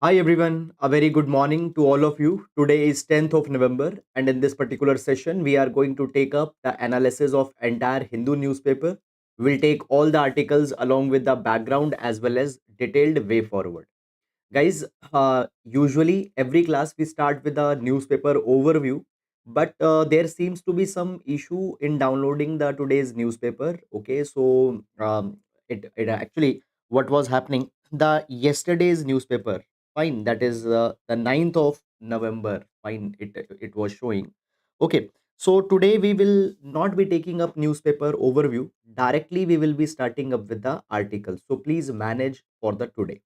Hi everyone, a very good morning to all of you. Today is 10th of November, and in this particular session we are going to take up the analysis of entire Hindu newspaper. We'll take all the articles along with the background as well as detailed way forward. Guys, usually every class we start with a newspaper overview, but there seems to be some issue in downloading the today's newspaper. Okay, so it actually what was happening, the yesterday's newspaper, fine, that is the 9th of November, fine, it was showing. Okay, so today we will not be taking up newspaper overview directly, we will be starting up with the article, so please manage for the today.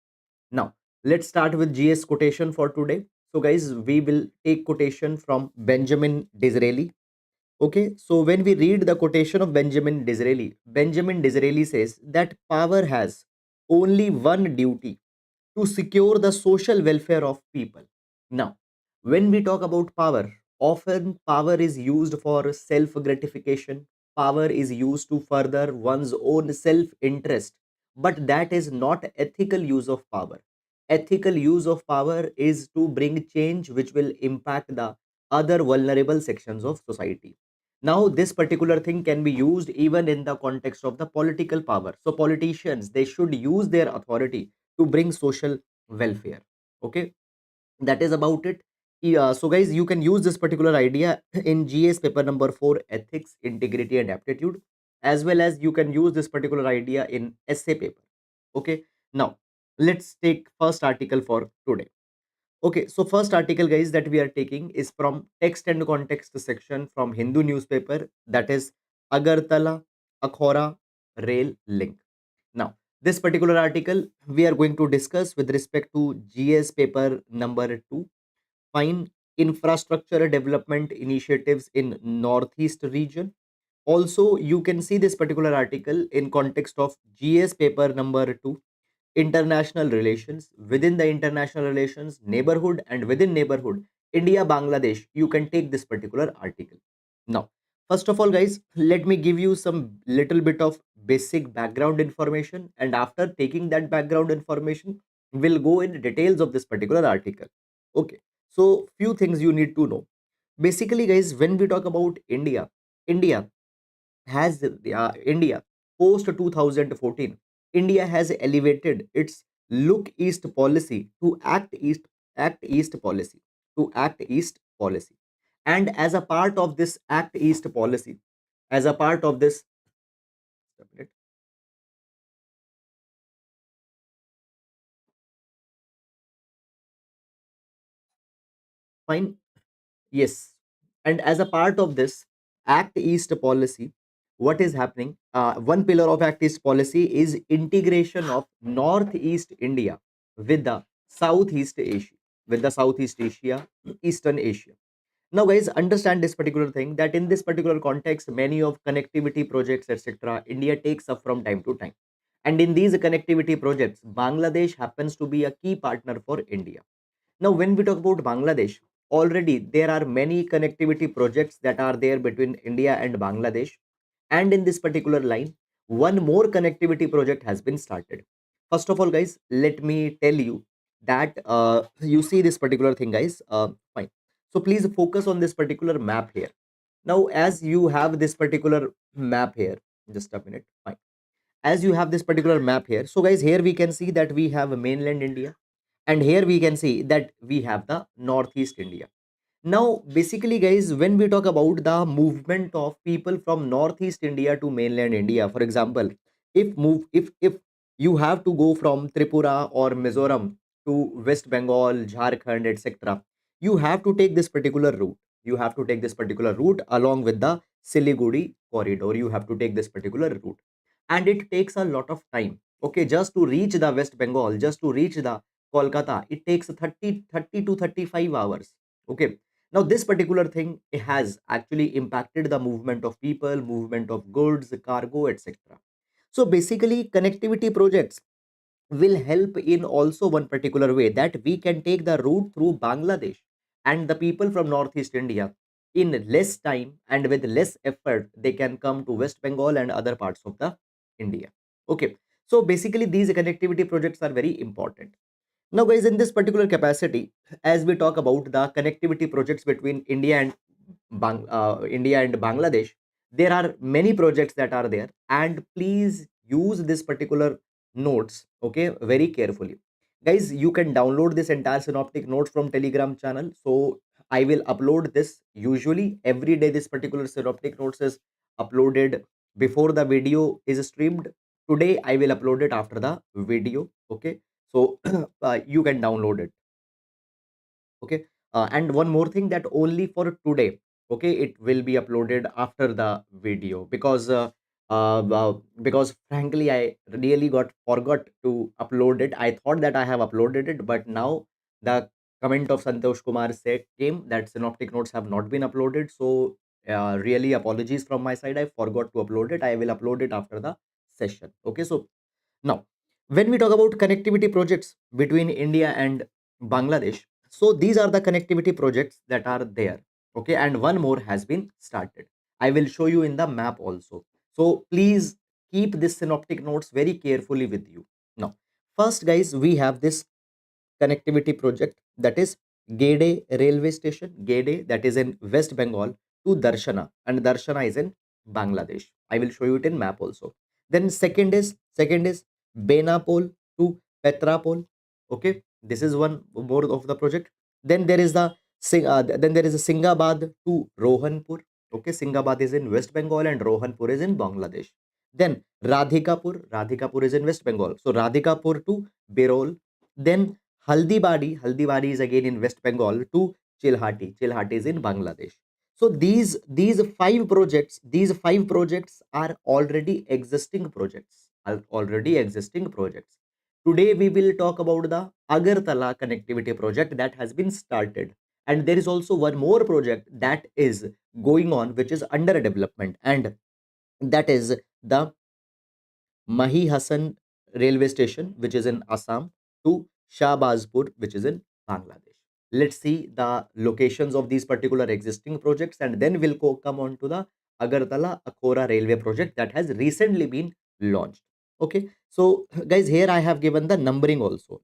Now, let's start with GS quotation for today. So, guys, we will take quotation from Benjamin Disraeli. Okay, so when we read the quotation of Benjamin Disraeli says that power has only one duty, to secure the social welfare of people. Now, when we talk about power, often power is used for self gratification, power is used to further one's own self interest, but that is not ethical use of power. Ethical use of power is to bring change which will impact the other vulnerable sections of society. Now, this particular thing can be used even in the context of the political power. So, politicians, they should use their authority to bring social welfare. Okay, that is about it. Yeah, so guys, you can use this particular idea in GS paper number 4, ethics, integrity and aptitude, as well as you can use this particular idea in essay paper. Okay, now let's take first article for today. Okay, so first article, guys, that we are taking is from text and context section from Hindu newspaper, that is Agartala Akhora rail link. Now, this particular article we are going to discuss with respect to GS paper number 2, fine, infrastructure development initiatives in Northeast region. Also, you can see this particular article in context of GS paper number 2, international relations. Within the international relations, neighborhood, and within neighborhood, India Bangladesh, you can take this particular article. Now, first of all, guys, let me give you some little bit of basic background information, and after taking that background information, we'll go in details of this particular article. Okay, so few things you need to know. Basically, guys, when we talk about India has India post 2014, India has elevated its look east policy to act east policy, to act east policy. And as a part of this act east policy, as a part of this, fine. Yes. And as a part of this Act East policy, what is happening? One pillar of Act East policy is integration of Northeast India with the Southeast Asia, Eastern Asia. Now, guys, understand this particular thing, that in this particular context, many of connectivity projects, etc., India takes up from time to time. And in these connectivity projects, Bangladesh happens to be a key partner for India. Now, when we talk about Bangladesh, already there are many connectivity projects that are there between India and Bangladesh. And in this particular line, one more connectivity project has been started. First of all, guys, let me tell you that you see this particular thing, guys. Fine. So please focus on this particular map here. Now, as you have this particular map here, just a minute. Fine. As you have this particular map here, so guys, here we can see that we have mainland India, and here we can see that we have the Northeast India. Now, basically, guys, when we talk about the movement of people from Northeast India to mainland India, for example, if you have to go from Tripura or Mizoram to West Bengal, Jharkhand, etc., you have to take this particular route. You have to take this particular route along with the Siliguri corridor. You have to take this particular route, and it takes a lot of time. Okay, just to reach the West Bengal, just to reach the Kolkata, it takes 30 to 35 hours. Okay, now this particular thing has actually impacted the movement of people, movement of goods, cargo, etc. So basically, connectivity projects will help in also one particular way, that we can take the route through Bangladesh, and the people from Northeast India, in less time and with less effort, they can come to West Bengal and other parts of the India. Okay, so basically these connectivity projects are very important. Now guys, in this particular capacity, as we talk about the connectivity projects between India and India and Bangladesh, there are many projects that are there, and please use this particular notes, okay, very carefully. Guys, you can download this entire synoptic notes from Telegram channel. So I will upload this usually every day. This particular synoptic notes is uploaded before the video is streamed. Today I will upload it after the video, okay. So you can download it, okay. And one more thing, that only for today, okay, it will be uploaded after the video, because frankly I really got forgot to upload it. I thought that I have uploaded it, but now the comment of Santosh Kumar said came that synoptic notes have not been uploaded. So really apologies from my side, I forgot to upload it. I will upload it after the session, okay. So now, when we talk about connectivity projects between India and Bangladesh, so these are the connectivity projects that are there, okay, and one more has been started. I will show you in the map also. So please keep this synoptic notes very carefully with you. Now, first, guys, we have this connectivity project, that is Gede railway station, Gede, that is in West Bengal, to Darshana, and Darshana is in Bangladesh. I will show you it in map also. Then second is Benapol to Petrapol. Okay, this is one more of the project. Then there is then there is a Singhabad to Rohanpur. Okay, Singhabad is in West Bengal and Rohanpur is in Bangladesh. Then Radhikapur is in West Bengal. So Radhikapur to Birol. Then Haldibadi is again in West Bengal to Chilhati is in Bangladesh. So these five projects are already existing projects. Today we will talk about the Agartala connectivity project that has been started, and there is also one more project that is going on, which is under development, and that is the Mahi Hassan railway station, which is in Assam, to Shahbazpur, which is in Bangladesh. Let's see the locations of these particular existing projects, and then we'll come on to the Agartala Akhora railway project that has recently been launched. Okay, so guys, here I have given the numbering also.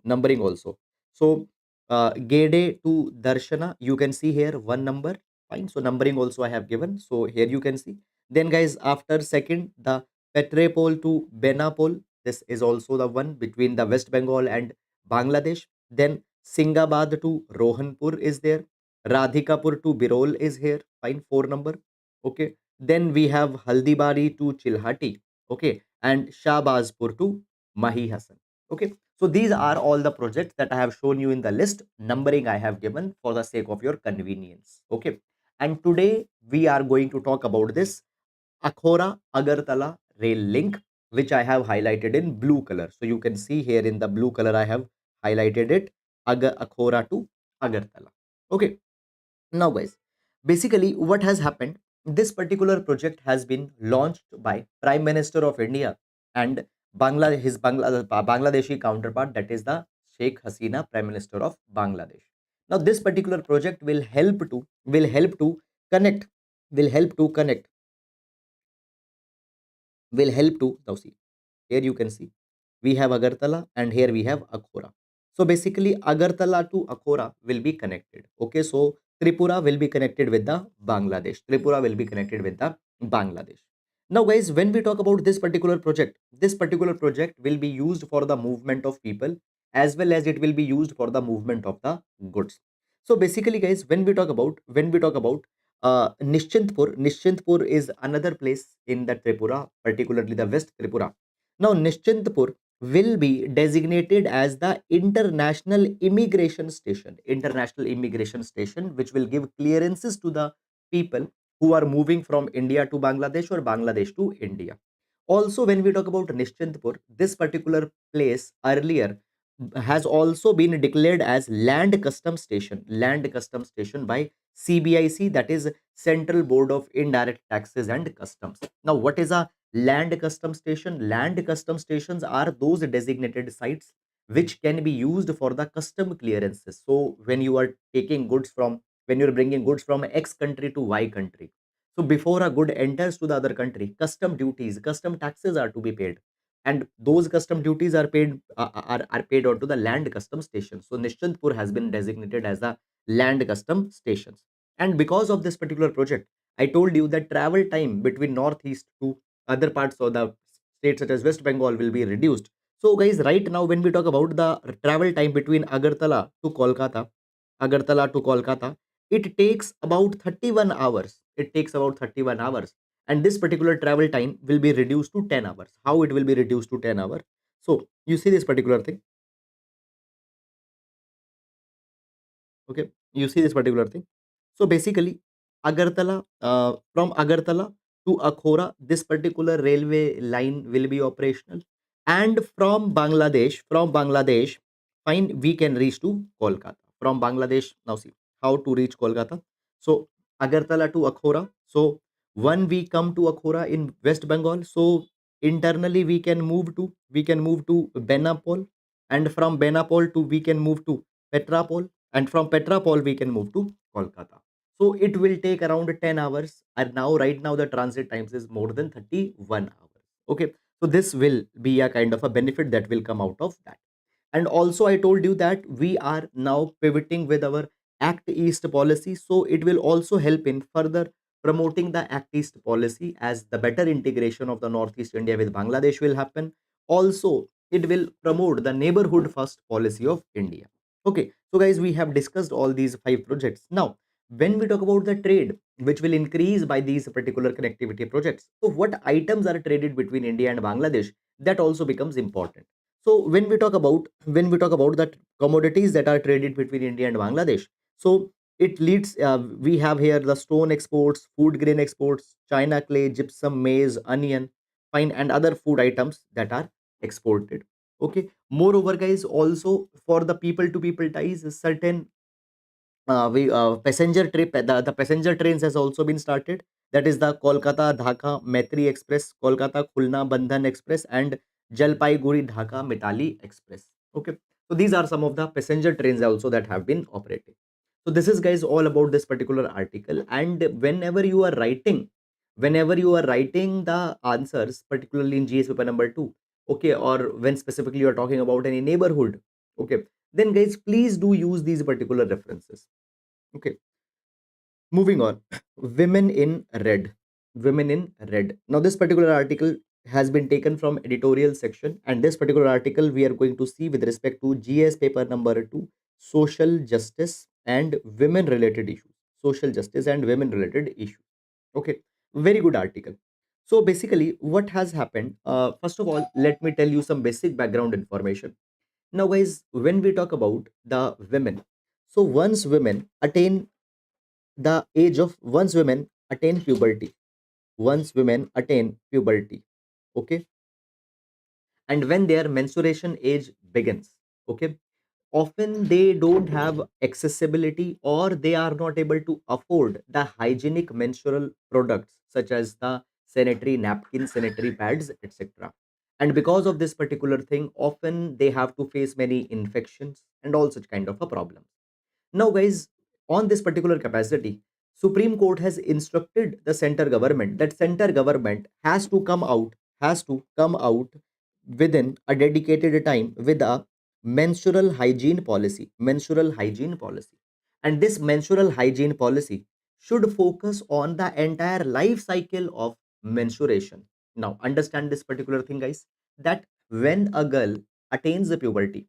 So Gede to Darshana, you can see here one number. Fine. So numbering also I have given. So here you can see. Then guys, after second, the Petrepol to Benapol. This is also the one between the West Bengal and Bangladesh. Then Singhabad to Rohanpur is there. Radhikapur to Birol is here. Fine, four number. Okay. Then we have Haldibari to Chilhati. Okay. And Shahbazpur to Mahi Hassan. Okay. So these are all the projects that I have shown you in the list. Numbering I have given for the sake of your convenience. Okay. And today we are going to talk about this Akhora Agartala rail link, which I have highlighted in blue color. So you can see here in the blue color, I have highlighted it, Akhora to Agartala. Okay. Now, guys, basically what has happened, this particular project has been launched by Prime Minister of India and Bangladeshi counterpart, that is the Sheikh Hasina, Prime Minister of Bangladesh. Now, this particular project connect, will help to connect, will help to now see. Here you can see we have Agartala and here we have Akhora. So basically Agartala to Akhora will be connected. Okay, so Tripura will be connected with the Bangladesh. Tripura will be connected with the Bangladesh. Now guys, when we talk about this particular project will be used for the movement of people as well as it will be used for the movement of the goods. So basically guys, when we talk about Nishchintpur is another place in the Tripura, particularly the West Tripura. Now, Nishchintpur will be designated as the international immigration station, which will give clearances to the people who are moving from India to Bangladesh or Bangladesh to India. Also, when we talk about Nishchintpur, this particular place earlier has also been declared as land custom station by CBIC, that is Central Board of Indirect Taxes and Customs. Now, what is a land custom station? Land custom stations are those designated sites which can be used for the custom clearances. So when you're bringing goods from X country to Y country, so before a good enters to the other country, custom duties, custom taxes are to be paid. and those custom duties are paid are paid onto the land custom station. So Nishantpur has been designated as a land custom stations. And because of this particular project, I told you that travel time between northeast to other parts of the state such as West Bengal will be reduced. So guys, right now when we talk about the travel time between Agartala to Kolkata, it takes about 31 hours. It takes about 31 hours. And this particular travel time will be reduced to 10 hours. How it will be reduced to 10 hours? So you see this particular thing. Okay, you see this particular thing. So basically, from Agartala to Akhora, this particular railway line will be operational. And from Bangladesh, fine, we can reach to Kolkata. From Bangladesh, now see how to reach Kolkata. So Agartala to Akhora. So when we come to Akhora in West Bengal, so internally we can move to Benapol, and from Benapol to we can move to Petrapol, and from Petrapol we can move to Kolkata. So it will take around 10 hours, and now right now the transit times is more than 31 hours. Okay, so this will be a kind of a benefit that will come out of that. And also I told you that we are now pivoting with our Act East policy, so it will also help in further promoting the Act East policy, as the better integration of the Northeast India with Bangladesh will happen. Also it will promote the neighborhood first policy of India. Okay, so guys, we have discussed all these five projects. Now when we talk about the trade which will increase by these particular connectivity projects, so what items are traded between India and Bangladesh, that also becomes important. So when we talk about that commodities that are traded between India and Bangladesh, so it leads. We have here the stone exports, food grain exports, China clay, gypsum, maize, onion, fine, and other food items that are exported. Okay. Moreover, guys, also for the people to people ties, certain we passenger trip the passenger trains has also been started. That is the Kolkata Dhaka Maitri Express, Kolkata Khulna Bandhan Express, and Jalpaiguri Dhaka Mitali Express. Okay, so these are some of the passenger trains also that have been operating. So this is guys all about this particular article. And whenever you are writing the answers, particularly in GS paper number 2, okay, or when specifically you are talking about any neighborhood, okay, then guys please do use these particular references. Okay, moving on. Women in red. Women in red. Now, this particular article has been taken from editorial section, and this particular article we are going to see with respect to GS paper number 2, social justice and women related issues. Social justice and women related issues. Okay, very good article. So, basically, what has happened? First of all, let me tell you some basic background information. Now, guys, when we talk about the women, so once women attain puberty, okay, and when their menstruation age begins, okay, often they don't have accessibility, or they are not able to afford the hygienic menstrual products such as the sanitary napkins, sanitary pads, etc. And because of this particular thing, often they have to face many infections and all such kind of a problem. Now, guys, on this particular capacity, Supreme Court has instructed the center government that center government has to come out within a dedicated time with a menstrual hygiene policy. And this menstrual hygiene policy should focus on the entire life cycle of menstruation. Now, understand this particular thing, guys, that when a girl attains the puberty,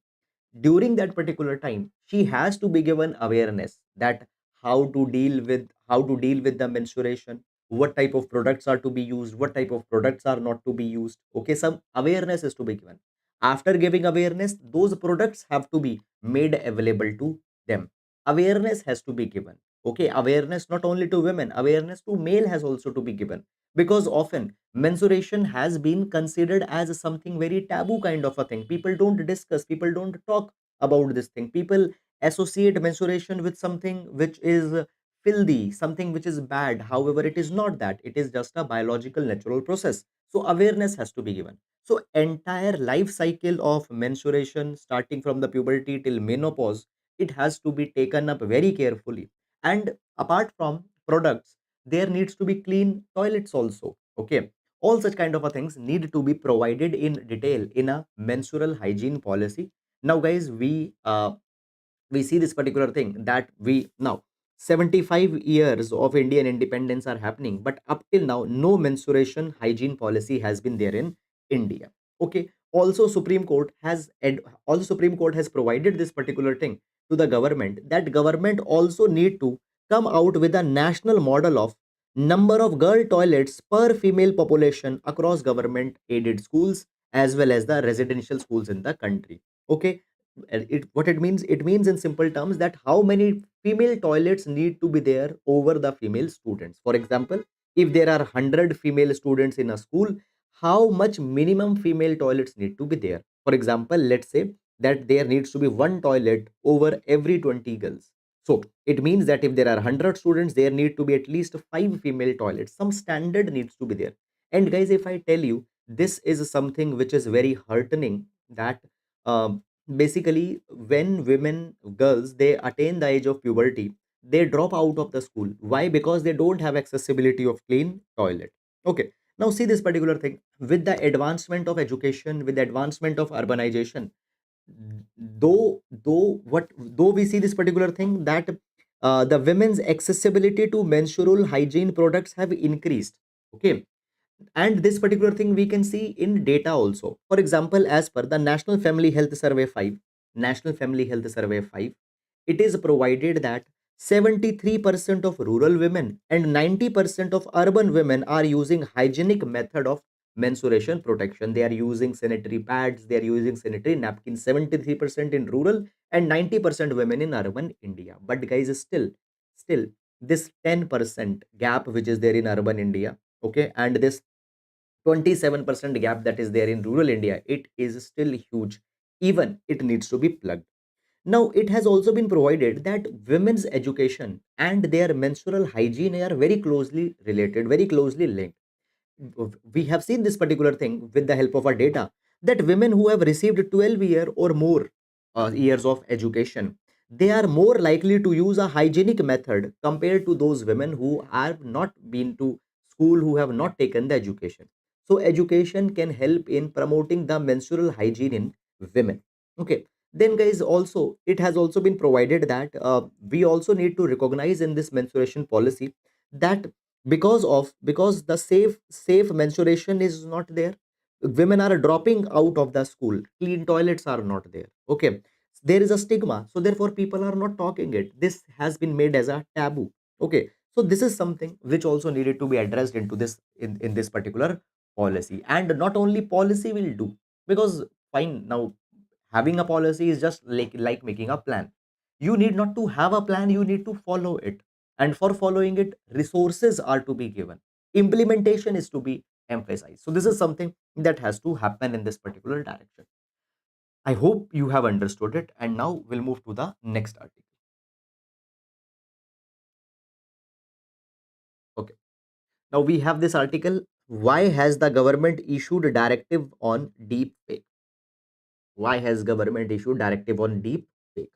during that particular time she has to be given awareness that how to deal with the menstruation, what type of products are to be used, what type of products are not to be used. Okay, some awareness is to be given. After giving awareness, those products have to be made available to them. Awareness has to be given. Okay, awareness not only to women, awareness to male has also to be given, because often menstruation has been considered as something very taboo kind of a thing. People don't discuss, people don't talk about this thing. People associate menstruation with something which is filthy, something which is bad. However, it is not that. It is just a biological natural process. So awareness has to be given. So entire life cycle of menstruation, starting from the puberty till menopause, it has to be taken up very carefully. And apart from products, there needs to be clean toilets also. Okay, All such kind of a things need to be provided in detail in a menstrual hygiene policy. Now guys, we see this particular thing that we now 75 years of Indian independence are happening, but up till now no menstruation hygiene policy has been there in India. Okay, also Supreme Court has provided this particular thing to the government, that government also need to come out with a national model of number of girl toilets per female population across government aided schools as well as the residential schools in the country. Okay, and what it means in simple terms that how many female toilets need to be there over the female students. For example, if there are 100 female students in a school, how much minimum female toilets need to be there? For example, let's say that there needs to be one toilet over every 20 girls. So it means that if there are 100 students, there need to be at least 5 female toilets. Some standard needs to be there. And guys, if I tell you, this is something which is very heartening, that um, basically when women, girls, they attain the age of puberty, they drop out of the school. Why? Because they don't have accessibility of clean toilet. Okay, now see this particular thing, with the advancement of education, with the advancement of urbanization, though we see this particular thing that the women's accessibility to menstrual hygiene products have increased. Okay, and this particular thing we can see in data also. For example, as per the National Family Health Survey 5, National Family Health Survey 5, it is provided that 73% of rural women and 90% of urban women are using hygienic method of menstruation protection. They are using sanitary pads, they are using sanitary napkins. 73% in rural and 90% women in urban India. But guys, still this 10% gap which is there in urban India, okay, and this 27% gap that is there in rural India, it is still huge. Even it needs to be plugged. Now, it has also been provided that women's education and their menstrual hygiene are very closely related, very closely linked. We have seen this particular thing with the help of our data, that women who have received 12 year or more years of education, they are more likely to use a hygienic method compared to those women who have not been to school, who have not taken the education. So education can help in promoting the menstrual hygiene in women. Okay, then guys, also it has also been provided that we also need to recognize in this menstruation policy that because the safe menstruation is not there, women are dropping out of the school, clean toilets are not there. Okay, there is a stigma, so therefore people are not talking it. This has been made as a taboo. Okay, so this is something which also needed to be addressed into this in this particular policy. And not only policy will do, because fine, now having a policy is just like making a plan. You need not to have a plan, you need to follow it. And for following it, resources are to be given, implementation is to be emphasized. So this is something that has to happen in this particular direction. I hope you have understood it, and now we'll move to the next article. Okay, now we have this article, why has the government issued a directive on deep fake? Why has government issued directive on deep fake?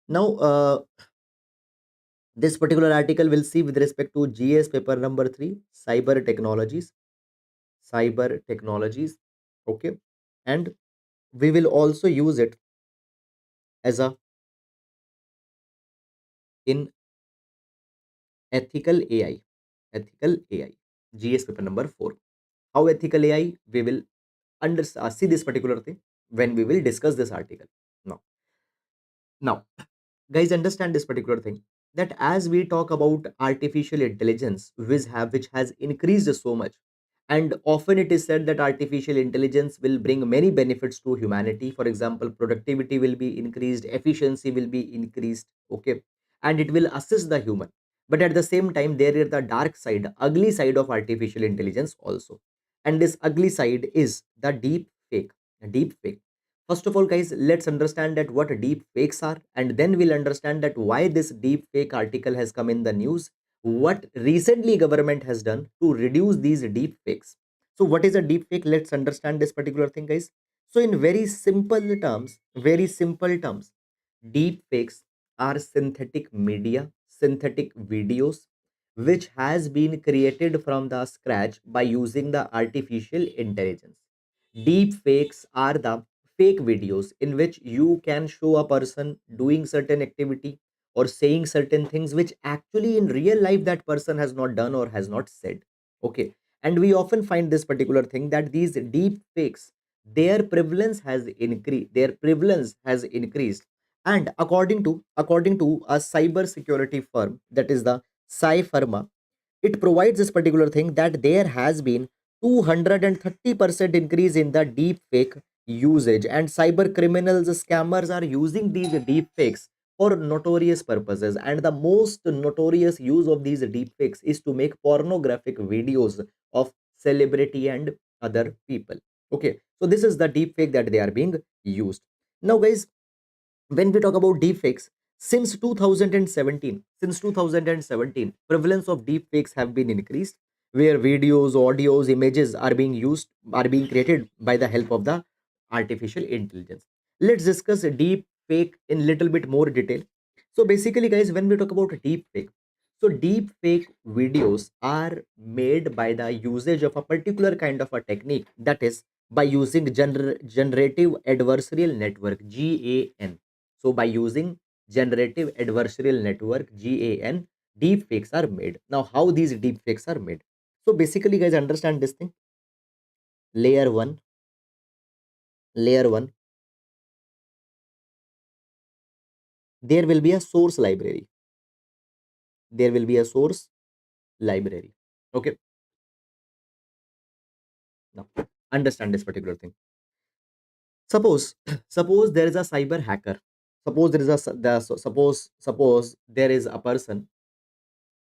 Now this particular article will see with respect to GS paper number 3, cyber technologies. Cyber technologies. Okay, and we will also use it as a in ethical AI. Ethical AI, GS paper number 4. How ethical AI, we will see this particular thing when we will discuss this article. Now now guys, understand this particular thing, that as we talk about artificial intelligence, which has increased so much, and often it is said that artificial intelligence will bring many benefits to humanity. For example, productivity will be increased, efficiency will be increased. Okay, and it will assist the human. But at the same time, there is the dark side, ugly side of artificial intelligence also. And this ugly side is the deep fake. First of all, guys, let's understand that what deep fakes are, and then we'll understand that why this deep fake article has come in the news, what recently government has done to reduce these deep fakes. So what is a deep fake? Let's understand this particular thing, guys. So in very simple terms, deep fakes are synthetic media, synthetic videos, which has been created from the scratch by using the artificial intelligence. Deep fakes are the fake videos in which you can show a person doing certain activity or saying certain things which actually in real life that person has not done or has not said. Okay. And we often find this particular thing that these deep fakes, their prevalence has increased. And according to a cyber security firm, that is the Sci Pharma, it provides this particular thing that there has been 230% increase in the deep fake usage, and cyber criminals, scammers are using these deep fakes for notorious purposes. And the most notorious use of these deep fakes is to make pornographic videos of celebrity and other people. Okay, so this is the deep fake that they are being used now, guys. When we talk about deepfakes, since 2017 prevalence of deepfakes have been increased, where videos, audios, images are being created by the help of the artificial intelligence. Let's discuss deep fake in little bit more detail. So basically, guys, when we talk about deep fake, so deep fake videos are made by the usage of a particular kind of a technique, that is by using generative adversarial network, GAN. So by using generative adversarial network, GAN, deep fakes are made. Now how these deep fakes are made? So basically, guys, understand this thing. Layer 1, layer 1, there will be a source library. There will be a source library. Okay. Now understand this particular thing. Suppose suppose there is a cyber hacker. Suppose there is a s- the, so- suppose there is a person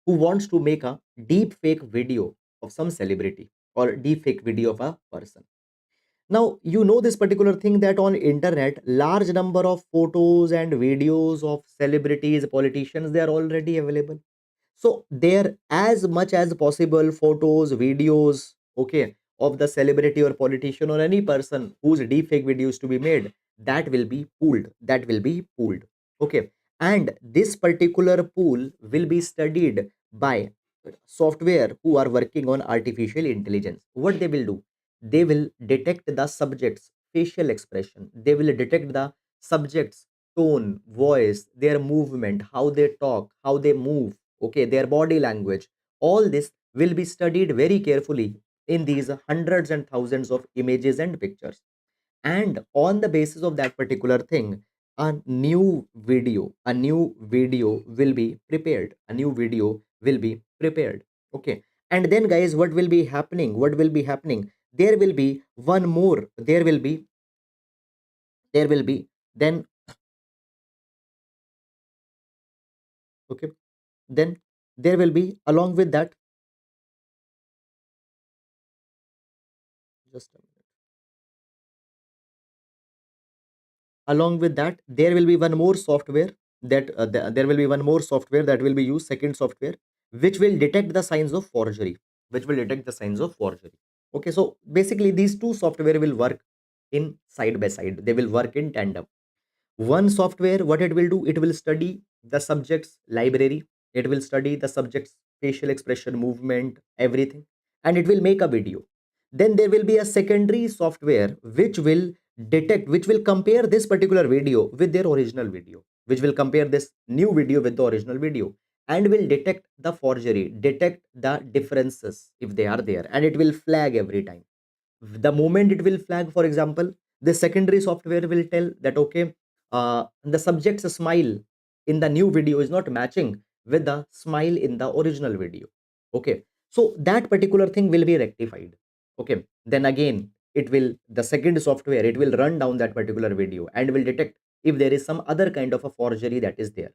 who wants to make a deep fake video of some celebrity or deep fake video of a person. Now, you know this particular thing that on internet, large number of photos and videos of celebrities, politicians, they are already available. So there, as much as possible, photos, videos, okay, of the celebrity or politician or any person whose deepfake videos to be made, that will be pooled. That will be pooled. Okay. And this particular pool will be studied by software who are working on artificial intelligence. What they will do? They will detect the subject's facial expression. They will detect the subject's tone, voice, their movement, how they talk, how they move, okay, their body language. All this will be studied very carefully in these hundreds and thousands of images and pictures. And on the basis of that particular thing, a new video will be prepared. A new video will be prepared. Okay. And then, guys, what will be happening, there will be one more there will be then, okay, then there will be along with that, just a minute. Along with that, there will be one more software there will be one more software that will be used, second software, which will detect the signs of forgery, okay. So basically these two software will work in side by side, they will work in tandem. One software, what it will do, it will study the subject's library, it will study the subject's facial expression, movement, everything, and it will make a video. Then there will be a secondary software which will compare this particular video with their original video, which will compare this new video with the original video, and will detect the forgery, detect the differences if they are there, and it will flag every time. The moment it will flag, for example, the secondary software will tell that, okay, the subject's smile in the new video is not matching with the smile in the original video. Okay, so that particular thing will be rectified. Okay, then again, the second software, it will run down that particular video and will detect if there is some other kind of a forgery that is there.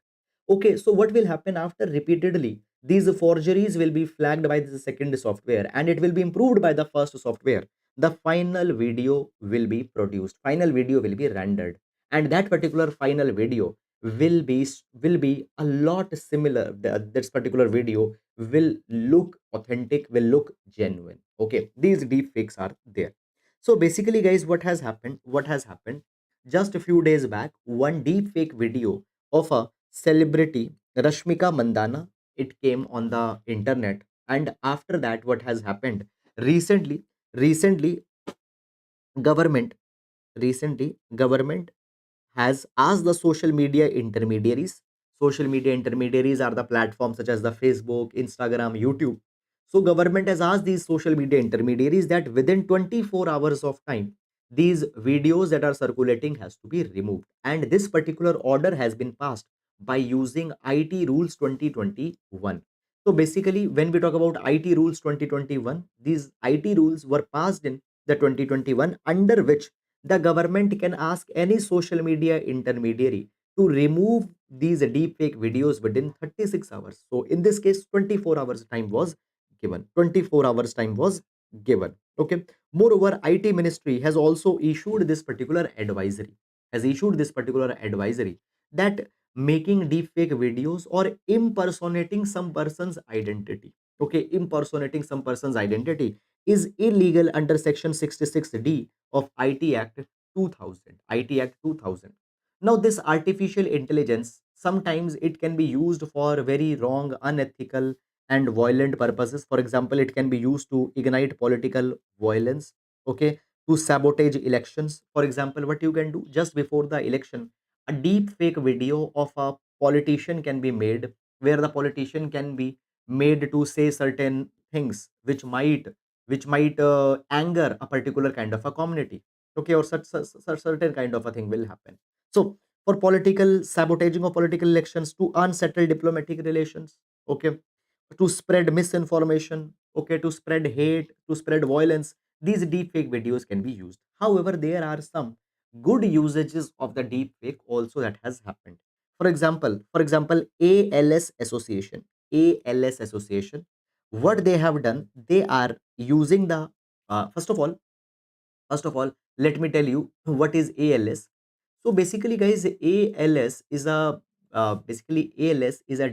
Okay, so what will happen after repeatedly? These forgeries will be flagged by the second software and it will be improved by the first software. The final video will be produced, final video will be rendered, and that particular final video will be a lot similar. This particular video will look authentic, will look genuine. Okay, these deep fakes are there. So basically, guys, what has happened just a few days back, one deep fake video of a celebrity, Rashmika Mandana, it came on the internet. And after that, what has happened recently government government has asked the social media intermediaries. Social media intermediaries are the platforms such as the Facebook, Instagram, YouTube. So government has asked these social media intermediaries that within 24 hours of time, these videos that are circulating has to be removed. And this particular order has been passed by using IT rules 2021. So basically, when we talk about IT rules 2021, these IT rules were passed in the 2021, under which the government can ask any social media intermediary to remove these deepfake videos within 36 hours. So in this case, 24 hours time was given. 24 hours time was given. Okay. Moreover, IT ministry has also issued this particular advisory, that making deepfake videos or impersonating some person's identity. Okay, impersonating some person's identity is illegal under section 66D of IT Act 2000. IT Act 2000. Now, this artificial intelligence sometimes it can be used for very wrong, unethical, and violent purposes. For example, it can be used to ignite political violence, okay, to sabotage elections. For example, what you can do just before the election, a deep fake video of a politician can be made, where the politician can be made to say certain things which might anger a particular kind of a community, okay, or such certain kind of a thing will happen. So for political sabotaging of political elections, to unsettle diplomatic relations, okay, to spread misinformation, okay, to spread hate, to spread violence, these deepfake videos can be used. However, there are some good usages of the deepfake also that has happened. For example, ALS Association, what they have done, they are using the first of all, let me tell you what is ALS. So basically, guys, ALS is a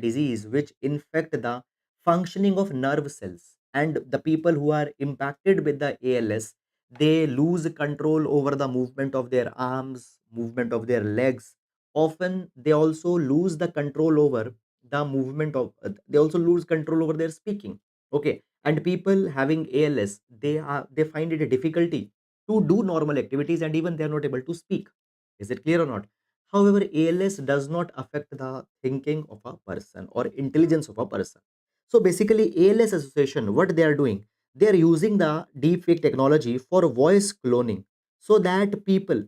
disease which infect the functioning of nerve cells, and the people who are impacted with the ALS, they lose control over the movement of their arms, movement of their legs. Often, they also lose the control over the movement of. They also lose control over their speaking. Okay, and people having ALS, they find it a difficulty to do normal activities, and even they are not able to speak. Is it clear or not? However, ALS does not affect the thinking of a person or intelligence of a person. So basically, ALS Association, what they are doing, they are using the deepfake technology for voice cloning, so that people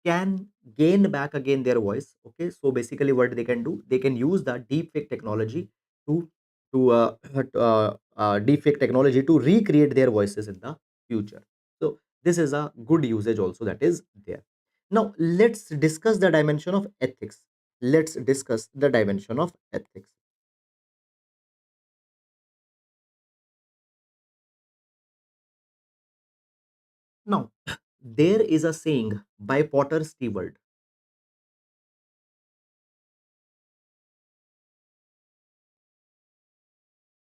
can gain back again their voice. Okay, so basically, what they can do, they can use the deepfake technology to deepfake technology to recreate their voices in the future. So this is a good usage also that is there. Now let's discuss the dimension of ethics. Let's discuss the dimension of ethics. Now, there is a saying by Potter Stewart.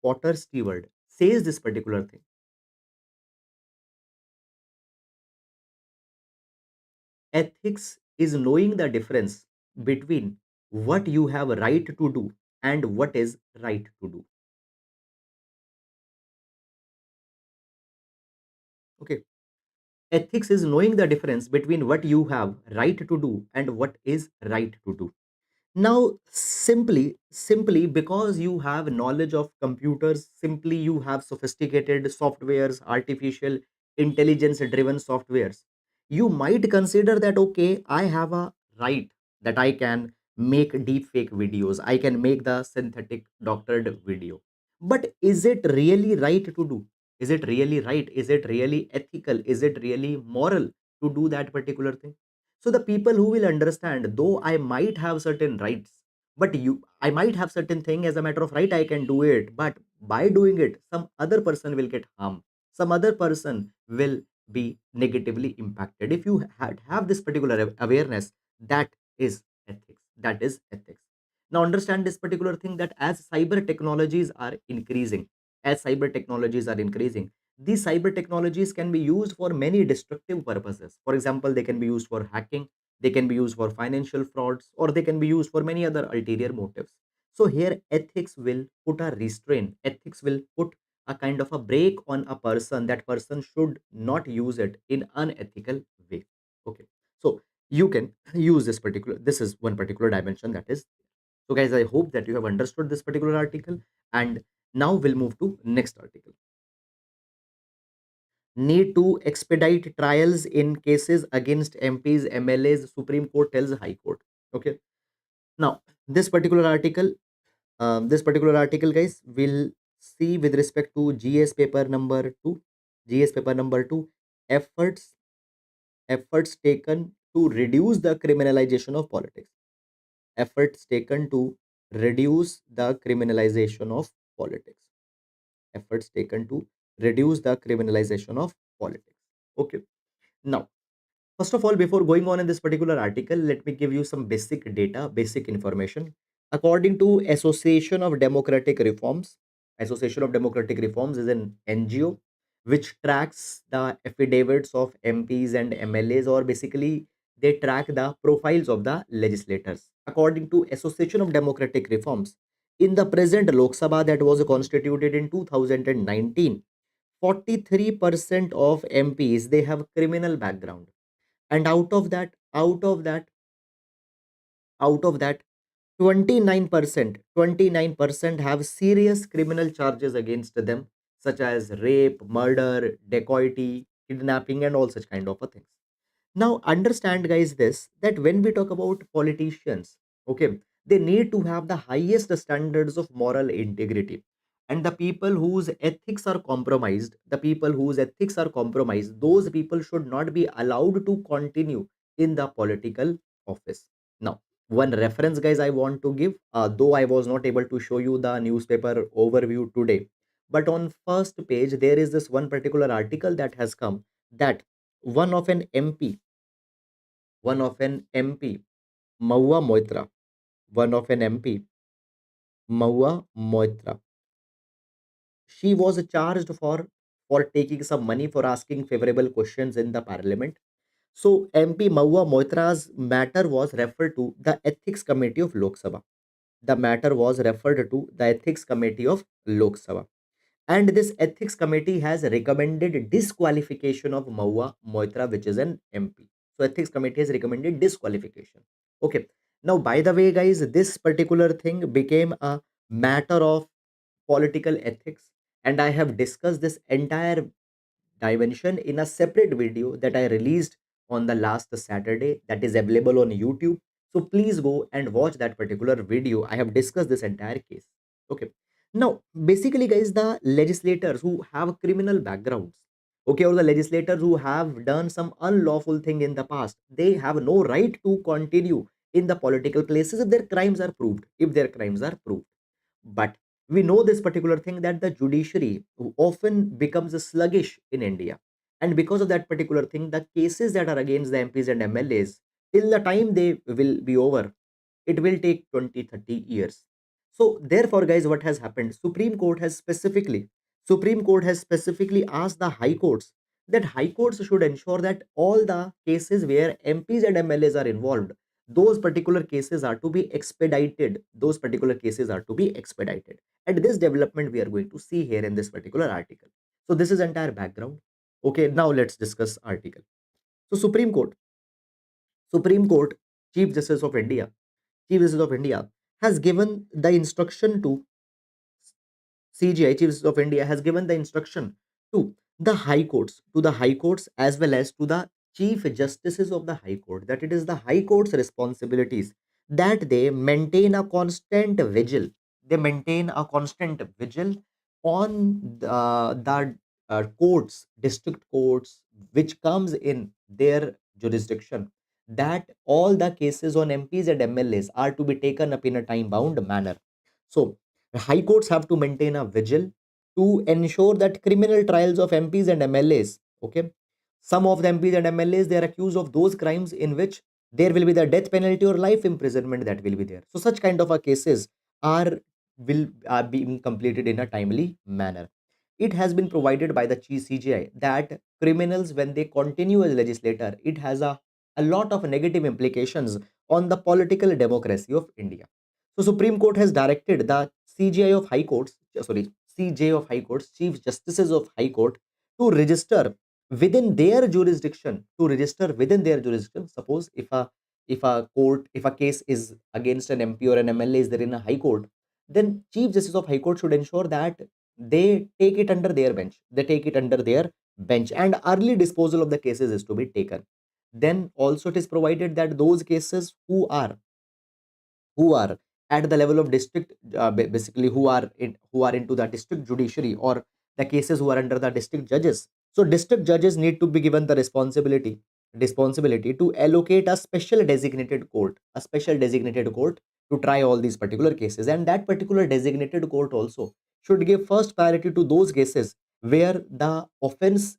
Potter Stewart says this particular thing. Ethics is knowing the difference between what you have a right to do and what is right to do. Okay. Ethics is knowing the difference between what you have right to do and what is right to do. Now, simply because you have knowledge of computers, simply you have sophisticated softwares, artificial intelligence driven softwares, you might consider that, okay, I have a right that I can make deep fake videos, I can make the synthetic doctored video. But is it really right to do? Is it really right? Is it really ethical? Is it really moral to do that particular thing? So the people who will understand, though I might have certain rights, but I might have certain thing as a matter of right, I can do it, but by doing it, some other person will get harmed. Some other person will be negatively impacted. If you have this particular awareness, that is ethics. That is ethics. Now understand this particular thing, that as cyber technologies are increasing, these cyber technologies can be used for many destructive purposes. For example, they can be used for hacking, they can be used for financial frauds, or they can be used for many other ulterior motives. So here ethics will put a restraint, ethics will put a kind of a break on a person. That person should not use it in unethical way. Okay, so you can use this particular, this is one particular dimension that is. So guys, I hope that you have understood this particular article, and now we'll move to next article. Need to expedite trials in cases against MPs, MLAs, Supreme Court tells High Court. Okay, now this particular article, guys, will see with respect to GS paper number 2. GS paper number 2, efforts taken to reduce the criminalization of politics. Efforts taken to reduce the criminalization of politics. Efforts taken to reduce the criminalization of politics. Okay, now first of all, before going on in this particular article, let me give you some basic data, basic information. According to Association of Democratic Reforms is an NGO which tracks the affidavits of MPs and MLAs, or basically they track the profiles of the legislators. According to Association of Democratic Reforms, in the present Lok Sabha that was constituted in 2019, 43% of MPs they have criminal background, and out of that 29% have serious criminal charges against them, such as rape, murder, dacoity, kidnapping, and all such kind of a things. Now understand guys this, that when we talk about politicians, okay, they need to have the highest standards of moral integrity, and the people whose ethics are compromised, those people should not be allowed to continue in the political office. Now one reference guys I want to give, though I was not able to show you the newspaper overview today, but on first page there is this one particular article that has come, that one of an MP, Maua Moitra, one of an MP, Maua Moitra, she was charged for taking some money for asking favorable questions in the parliament. So MP Maua Moitra's matter was referred to the Ethics Committee of Lok Sabha. The matter was referred to the Ethics Committee of Lok Sabha. And this ethics committee has recommended disqualification of Maua Moitra, which is an MP. So ethics committee has recommended disqualification. Okay. Now, by the way, guys, this particular thing became a matter of political ethics, and I have discussed this entire dimension in a separate video that I released on the last Saturday, that is available on YouTube. So please go and watch that particular video. I have discussed this entire case. Okay. Now, basically, guys, the legislators who have criminal backgrounds, okay, or the legislators who have done some unlawful thing in the past, they have no right to continue in the political places if their crimes are proved. If their crimes are proved. But we know this particular thing, that the judiciary often becomes sluggish in India. And because of that particular thing, the cases that are against the MPs and MLAs, till the time they will be over, it will take 20, 30 years. So therefore guys, what has happened, Supreme Court has specifically asked the high courts, that high courts should ensure that all the cases where MPs and MLAs are involved, those particular cases are to be expedited, and this development we are going to see here in this particular article. So this is entire background. Okay, now let's discuss article. So Supreme Court Chief Justice of India, Chief Justice of India has given the instruction to CGI, Chief Justice of India, has given the instruction to the high courts as well as to the chief justices of the high court, that it is the high court's responsibilities that they maintain a constant vigil. They maintain a constant vigil on the courts, district courts, which comes in their jurisdiction. That all the cases on MPs and MLAs are to be taken up in a time bound manner. So the high courts have to maintain a vigil to ensure that criminal trials of MPs and MLAs, okay, some of the MPs and MLAs, they are accused of those crimes in which there will be the death penalty or life imprisonment that will be there. So such kind of a cases are are being completed in a timely manner. It has been provided by the CGI that criminals, when they continue as legislator, it has a lot of negative implications on the political democracy of India. So Supreme Court has directed the CGI of High Courts, CJ of High Courts, Chief Justices of High Court, to register within their jurisdiction. To register within their jurisdiction. Suppose if a case is against an MP or an MLA is there in a High Court, then Chief Justice of High Court should ensure that they take it under their bench. They take it under their bench, and early disposal of the cases is to be taken. Then also it is provided that those cases who are at the level of district, basically who are into the district judiciary, or the cases who are under the district judges. So district judges need to be given the responsibility to allocate a special designated court to try all these particular cases, and that particular designated court also should give first priority to those cases where the offense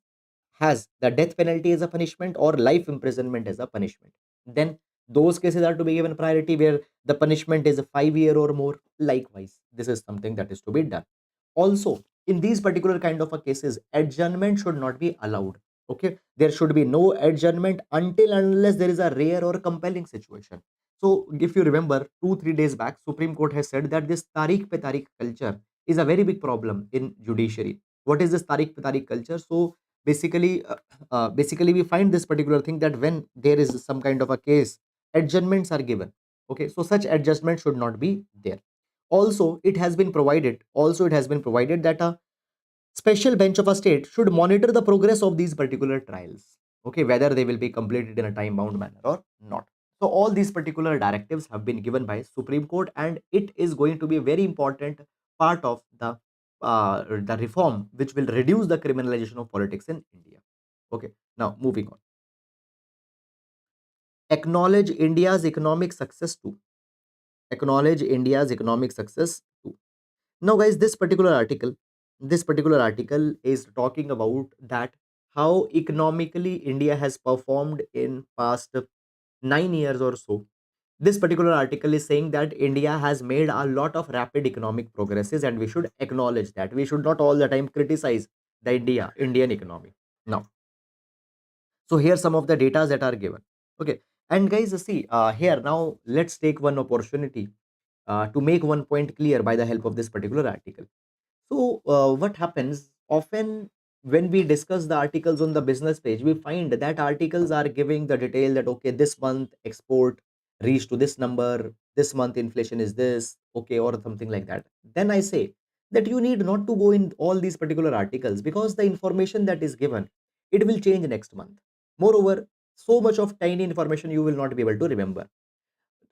has the death penalty as a punishment or life imprisonment as a punishment. Then those cases are to be given priority where the punishment is 5 year or more. Likewise, this is something that is to be done. Also, in these particular kind of a cases, adjournment should not be allowed. Okay, there should be no adjournment until unless there is a rare or compelling situation. So if you remember, 2 3 days back, Supreme Court has said that this tariq pe tariq culture is a very big problem in judiciary. What is this tariq pe tariq culture? So basically, basically we find this particular thing that when there is some kind of a case, adjournments are given. Okay, so such adjustment should not be there. Also it has been provided that a special bench of a state should monitor the progress of these particular trials, okay, whether they will be completed in a time bound manner or not. So all these particular directives have been given by Supreme Court, and it is going to be a very important part of the reform which will reduce the criminalization of politics in India. Okay, now moving on. Acknowledge India's economic success too. Acknowledge India's economic success too. Now, guys, this particular article is talking about that how economically India has performed in past 9 years or so. This particular article is saying that India has made a lot of rapid economic progresses, and we should acknowledge that. We should not all the time criticize the Indian economy. Now, so here some of the data that are given. Okay, and guys, see here now. Let's take one opportunity to make one point clear by the help of this particular article. So, what happens often when we discuss the articles on the business page, we find that articles are giving the detail that okay, this month export reached to this number, this month inflation is this, okay, or something like that. Then I say that you need not to go in all these particular articles because the information that is given, it will change next month. Moreover, so much of tiny information you will not be able to remember.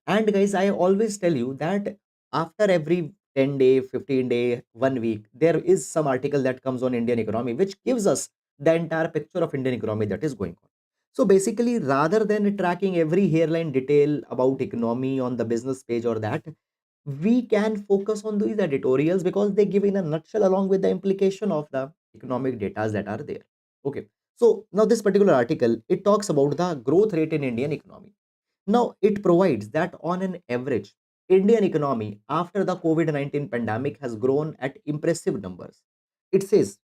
And guys, I always tell you that after every 10 day, 15 day, 1 week, there is some article that comes on Indian economy, which gives us the entire picture of Indian economy that is going on. So basically, rather than tracking every hairline detail about economy on the business page or that, we can focus on these editorials because they give in a nutshell along with the implication of the economic data that are there. Okay. So now this particular article, it talks about the growth rate in Indian economy. Now, it provides that on an average, Indian economy after the COVID-19 pandemic has grown at impressive numbers. It says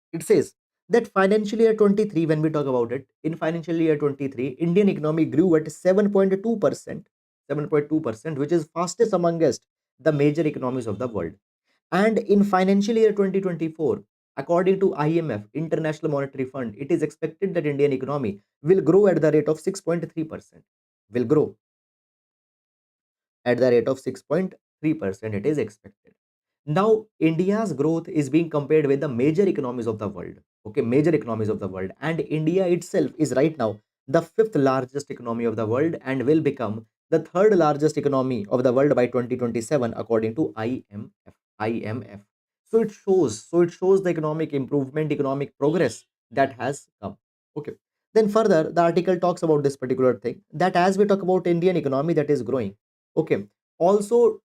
that financial year 23, when we talk about it, in financial year 23, Indian economy grew at 7.2%, 7.2%, which is fastest amongst the major economies of the world. And in financial year 2024, according to IMF, International Monetary Fund, it is expected that Indian economy will grow at the rate of 6.3%. Will grow at the rate of 6.3%, it is expected. Now, India's growth is being compared with the major economies of the world. Okay, major economies of the world. And India itself is right now the fifth largest economy of the world and will become the third largest economy of the world by 2027, according to IMF. So it shows the economic improvement, economic progress that has come. Okay. Then further, the article talks about this particular thing that as we talk about Indian economy that is growing. Okay. Also,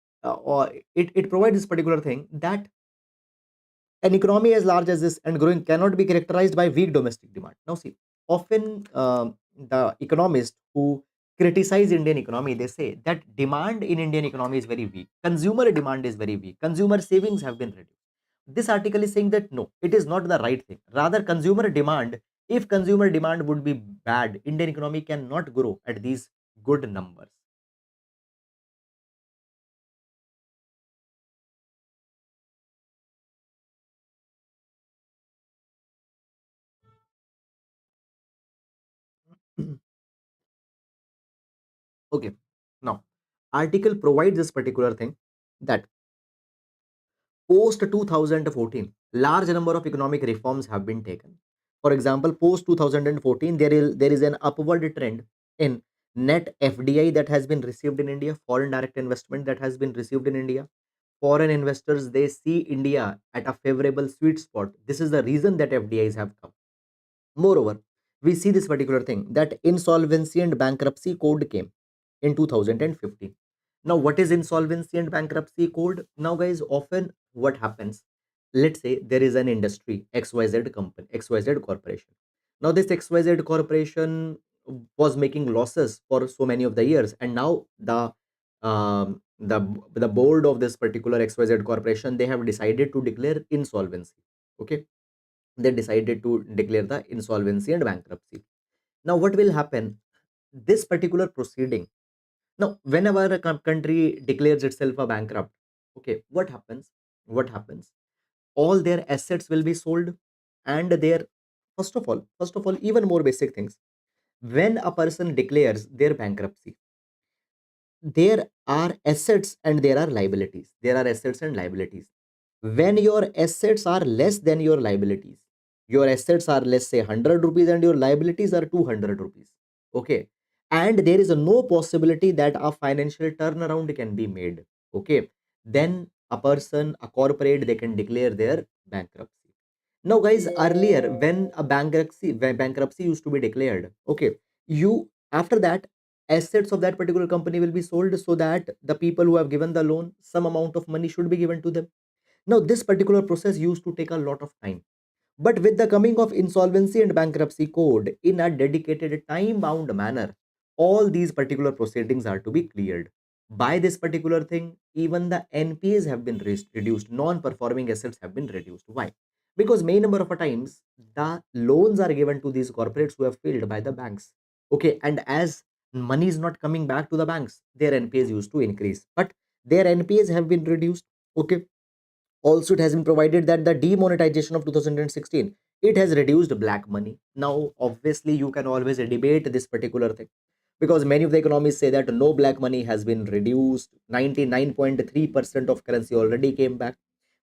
it provides this particular thing that an economy as large as this and growing cannot be characterized by weak domestic demand. Now, see, often the economists who criticize Indian economy, they say that demand in Indian economy is very weak. Consumer demand is very weak. Consumer savings have been reduced. This article is saying that no, it is not the right thing. Rather, consumer demand, if consumer demand would be bad, Indian economy cannot grow at these good numbers. Okay. Now, article provides this particular thing that post 2014, large number of economic reforms have been taken. For example, post 2014, there is an upward trend in net FDI that has been received in India, foreign direct investment that has been received in India. Foreign investors, they see India at a favorable sweet spot. This is the reason that FDIs have come. Moreover, we see this particular thing that insolvency and bankruptcy code came in 2015. Now, what is insolvency and bankruptcy code? Now, guys, often what happens? Let's say there is an industry, XYZ company, XYZ corporation. Now, this XYZ corporation was making losses for so many of the years, and now the board of this particular XYZ corporation, they have decided to declare insolvency. Okay, they decided to declare the insolvency and bankruptcy. Now, what will happen? This particular proceeding. Now, whenever a country declares itself a bankrupt, okay, what happens? What happens? All their assets will be sold, and their first of all, even more basic things. When a person declares their bankruptcy, there are assets and there are liabilities. There are assets and liabilities. When your assets are less than your assets are, let's say, 100 rupees and your liabilities are 200 rupees. Okay, and there is no possibility that a financial turnaround can be made. Okay, then a corporate, they can declare their bankruptcy. Now, guys, earlier when a bankruptcy used to be declared, okay, you after that, assets of that particular company will be sold, so that the people who have given the loan, some amount of money should be given to them. Now, this particular process used to take a lot of time. But with the coming of insolvency and bankruptcy code in a dedicated time bound manner, all these particular proceedings are to be cleared. By this particular thing, even the NPAs have been reduced, non performing assets have been reduced. Why? Because main number of times the loans are given to these corporates who have failed by the banks. Okay, and as money is not coming back to the banks, their NPAs used to increase. But their NPAs have been reduced. Okay, also, it has been provided that the demonetization of 2016, it has reduced black money. Now, obviously, you can always debate this particular thing, because many of the economists say that no, black money has been reduced. 99.3% of currency already came back.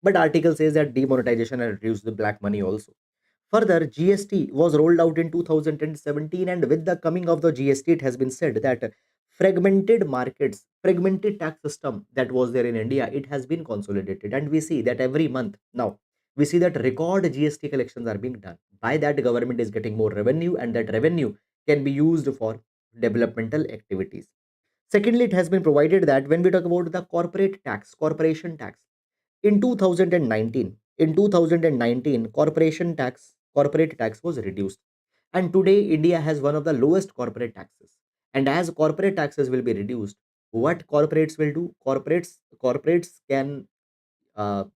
But article says that demonetization has reduced the black money also. Further, GST was rolled out in 2017, and with the coming of the GST, it has been said that fragmented markets, fragmented tax system that was there in India, it has been consolidated. And we see that every month now, we see that record GST collections are being done. By that, government is getting more revenue, and that revenue can be used for developmental activities. Secondly, it has been provided that when we talk about the corporate tax, corporation tax, in 2019, corporate tax was reduced. And today, India has one of the lowest corporate taxes. And as corporate taxes will be reduced, what corporates will do? Corporates can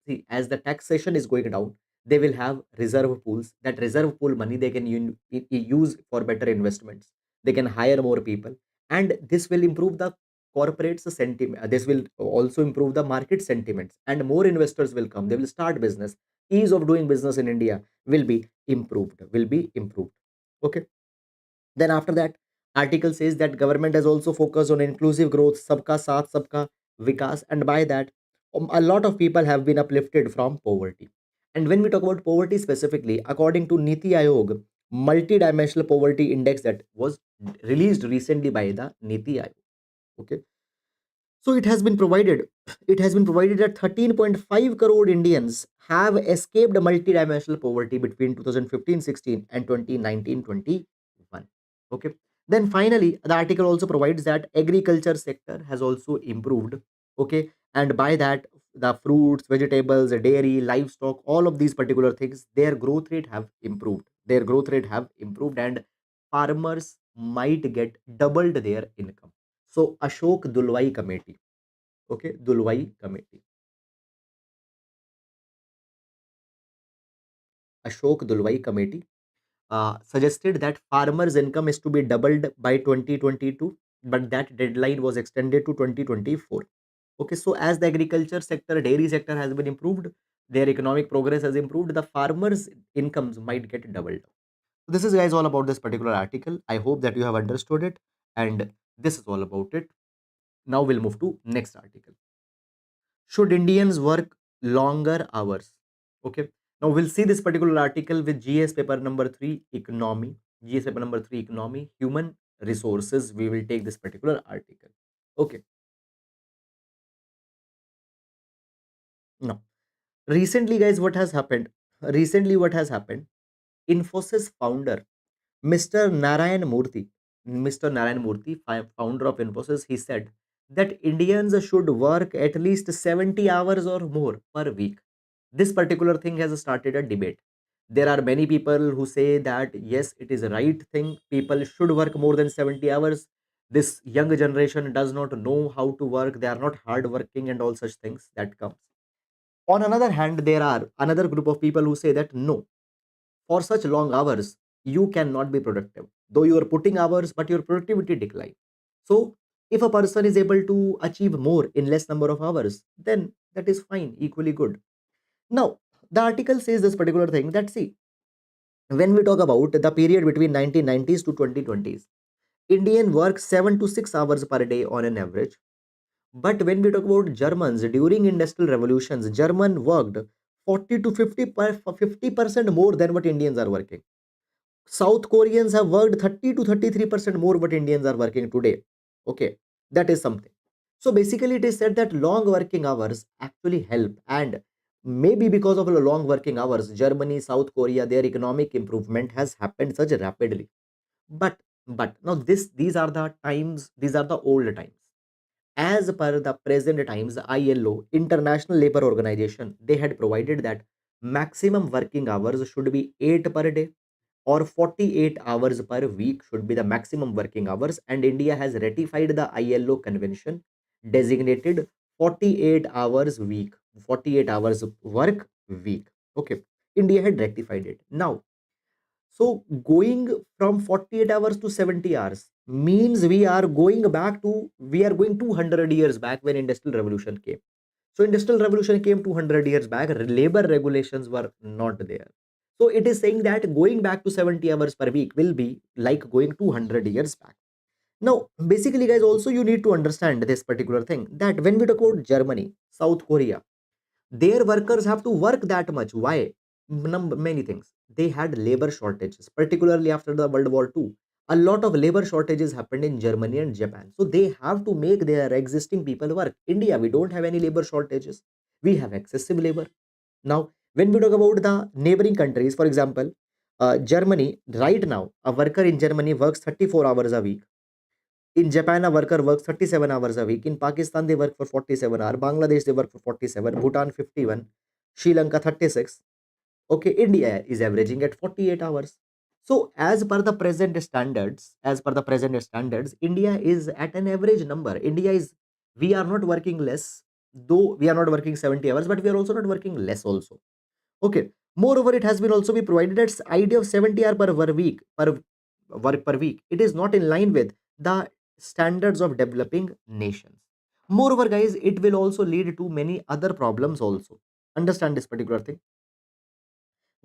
see, as the taxation is going down, they will have reserve pools. That reserve pool money they can use for better investments. They can hire more people, and this will improve the corporates sentiment. This will also improve the market sentiments, and more investors will come. They will start business. Ease of doing business in India will be improved. Okay, then after that, article says that government has also focused on inclusive growth, sabka saath, sabka vikas, and by that, a lot of people have been uplifted from poverty. And when we talk about poverty specifically, according to Niti Aayog, multi-dimensional poverty index that was released recently by the Niti Aayog. Okay, so it has been provided that 13.5 crore Indians have escaped multidimensional poverty between 2015-16 and 2019-21. Okay. Then finally, the article also provides that agriculture sector has also improved. Okay. And by that, the fruits, vegetables, dairy, livestock, all of these particular things, their growth rate have improved. And farmers might get doubled their income. So Dulwai Committee, Ashok Dulwai Committee suggested that farmers' income is to be doubled by 2022, but that deadline was extended to 2024. Okay, so as the agriculture sector, dairy sector has been improved, their economic progress has improved, the farmers' incomes might get doubled. This is, guys, all about this particular article. I hope that you have understood it, and This is all about it. Now we'll move to next article. Should Indians work longer hours? Okay. Now we'll see this particular article with GS paper number 3 economy. GS paper number 3 economy, human resources. We will take this particular article. Okay. Now, recently, guys, what has happened? Recently, what has happened? Infosys founder, Mr. Narayan Murthy, Mr. Narayan Murthy, founder of Infosys, he said that Indians should work at least 70 hours or more per week. This particular thing has started a debate. There are many people who say that yes, it is a right thing. People should work more than 70 hours. This young generation does not know how to work. They are not hardworking and all such things that comes. On another hand, there are another group of people who say that no, for such long hours, you cannot be productive. Though you are putting hours, but your productivity decline. So, if a person is able to achieve more in less number of hours, then that is fine, equally good. Now, the article says this particular thing that see, when we talk about the period between 1990s to 2020s, Indian work 7 to 6 hours per day on an average. But when we talk about Germans during industrial revolutions, German worked 40 to 50% more than what Indians are working. South Koreans have worked 30 to 33% more what Indians are working today. Okay, that is something. So basically, it is said that long working hours actually help, and maybe because of the long working hours, Germany, South Korea, their economic improvement has happened such rapidly. But now these are the times, these are the old times. As per the present times, ILO, International Labour Organization, they had provided that maximum working hours should be 8 per day or 48 hours per week should be the maximum working hours, and India has ratified the ILO convention designated 48 hours week, 48 hours work week. Okay, India had rectified it. Now, so going from 48 hours to 70 hours means we are going 200 years back when industrial revolution came. So industrial revolution came 200 years back, labor regulations were not there. So it is saying that going back to 70 hours per week will be like going 200 years back. Now, basically, guys, also you need to understand this particular thing that when we talk about Germany, South Korea, their workers have to work that much. Why? Many things. They had labor shortages, particularly after the World War II. A lot of labor shortages happened in Germany and Japan. So they have to make their existing people work. India, we don't have any labor shortages. We have excessive labor. Now, when we talk about the neighboring countries, for example, Germany, right now, a worker in Germany works 34 hours a week. In Japan, a worker works 37 hours a week. In Pakistan, they work for 47 hours. Bangladesh, they work for 47. Bhutan, 51. Sri Lanka, 36. Okay, India is averaging at 48 hours. So, as per the present standards, India is at an average number. We are not working less, though we are not working 70 hours, but we are also not working less also. Okay. Moreover, it has been also be provided as idea of 70 hour per work per week. It is not in line with the standards of developing nations. Moreover, guys, it will also lead to many other problems also. Understand this particular thing.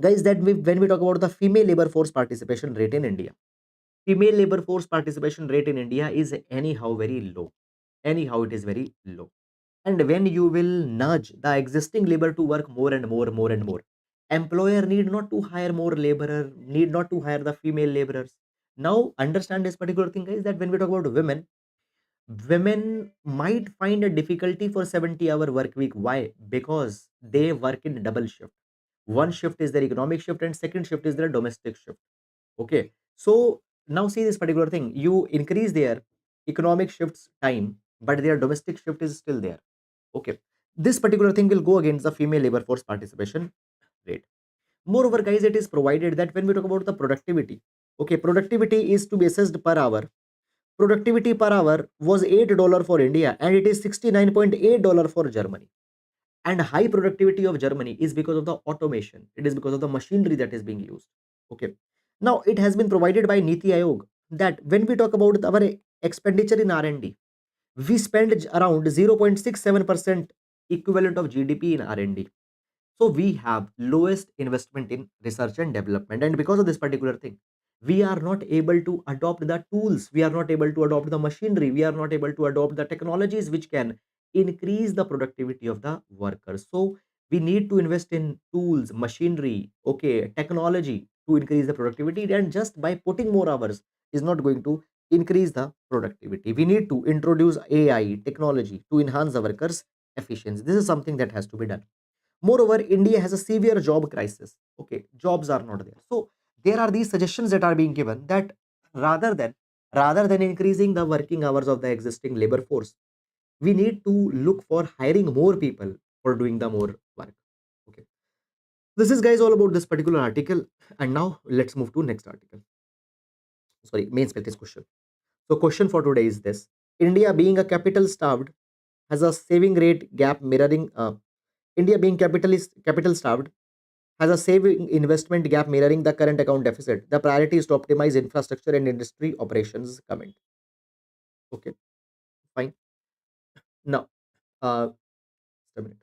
Guys, when we talk about the female labor force participation rate in India, female labor force participation rate in India is anyhow very low. Anyhow, it is very low. And when you will nudge the existing labor to work more and more, more and more, employer need not to hire more laborer, need not to hire the female laborers. Now, understand this particular thing, guys, that when we talk about women, women might find a difficulty for 70-hour work week. Why? Because they work in double shift. One shift is their economic shift, and second shift is their domestic shift. Okay. So now see this particular thing. You increase their economic shifts time, but their domestic shift is still there. Okay. This particular thing will go against the female labor force participation rate. Moreover, guys, it is provided that when we talk about the productivity, okay, productivity is to be assessed per hour. Productivity per hour was $8 for India, and it is $69.8 for Germany. And high productivity of Germany is because of the automation. It is because of the machinery that is being used. Okay. Now it has been provided by Niti Aayog that when we talk about our expenditure in R&D, we spend around 0.67% equivalent of GDP in R&D. So we have lowest investment in research and development, and because of this particular thing, we are not able to adopt the tools, we are not able to adopt the machinery, we are not able to adopt the technologies which can increase the productivity of the workers. So we need to invest in tools, machinery, okay, technology to increase the productivity, and just by putting more hours is not going to increase the productivity. We need to introduce AI technology to enhance the workers efficiency. This is something that has to be done. Moreover, India has a severe job crisis. Okay, jobs are not there. So there are these suggestions that are being given that rather than rather than increasing the working hours of the existing labor force, we need to look for hiring more people for doing the more work. Okay. This is guys all about this particular article. And now let's move to next article. Sorry, main this question. So question for today is this. India being a capital starved has a saving rate gap mirroring India being capital starved has a saving investment gap mirroring the current account deficit. The priority is to optimize infrastructure and industry operations. Comment. Okay, fine. Now, just a minute.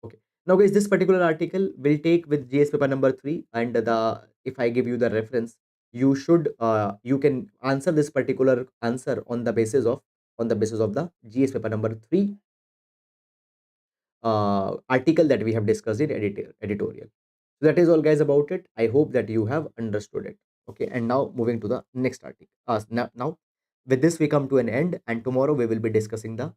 Okay. Now, guys, this particular article will take with GS paper number 3, and the if I give you the reference, you can answer this particular answer on the basis of the GS paper number 3 article that we have discussed in editorial. So that is all, guys, about it. I hope that you have understood it. Okay, and now moving to the next article. Now, with this, we come to an end, and tomorrow we will be discussing the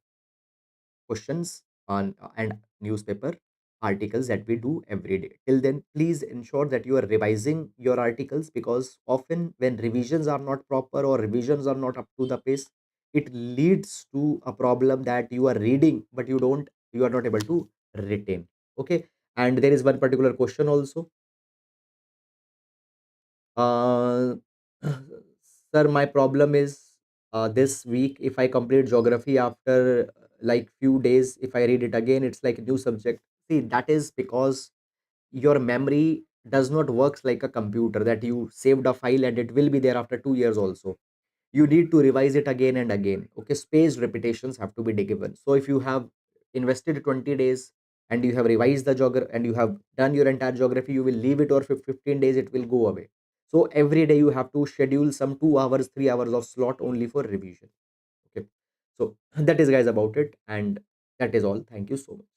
questions on and newspaper articles that we do every day. Till then, please ensure that you are revising your articles, because often when revisions are not proper or revisions are not up to the pace, it leads to a problem that you are reading but you are not able to retain. Okay, and there is one particular question also. uh, Sir, my problem is this week, if I complete geography after like few days, if I read it again, it's like a new subject. See, that is because your memory does not works like a computer that you saved a file and it will be there after 2 years also. You need to revise it again and again. Okay, spaced repetitions have to be given. So if you have invested 20 days and you have revised the geography and you have done your entire geography, you will leave it, or 15 days it will go away. So every day you have to schedule some 2 hours 3 hours of slot only for revision. Okay, so that is, guys, about it, and that is all. Thank you so much.